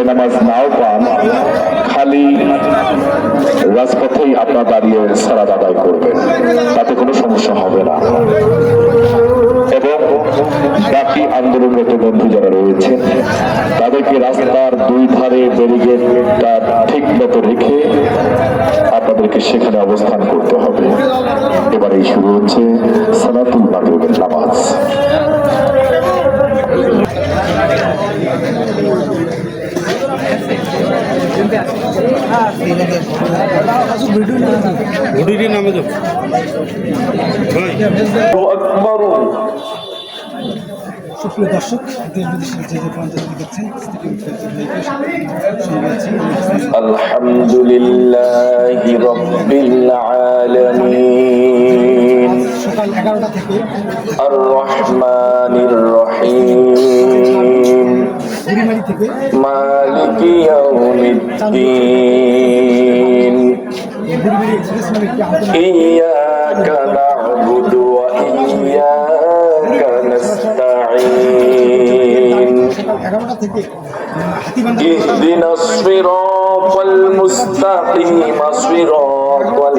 জায়নামাজ নাও পান, খালি রাজপথেই আপনার দাঁড়িয়ে সালাত আদায় করবেন, তাতে কোনো সমস্যা হবে না। এবং বাকি আন্দোলনরত বন্ধু যারা রয়েছে তাদেরকে রাস্তার দুই ধারে ব্যারিকেডটা ঠিক মতো রেখে আপনাদেরকে সেখানে অবস্থান করতে হবে। এবারেই শুরু হচ্ছে সালাতুল মাগরিবের নামাজ। সুপ্রিয় দর্শক, দেশ বিদেশের যে প্রান্ত থেকে দেখছেন, আলহামদুলিল্লাহি রাব্বিল আলামিন, সকাল 11টা থেকে আর রহমানির রহিম, বুড়িমারি থেকে মালিকি ইয়াউমিদ্দিন, বুড়িমারি এক্সপ্রেস নামে একটি আন্দোলন ইয়াকা না'বুদু ওয়া ইয়াকা নাস্তাঈন, সকাল 11টা থেকে ইহদিনাস সিরাতাল মুস্তাকিম, সিরাতাল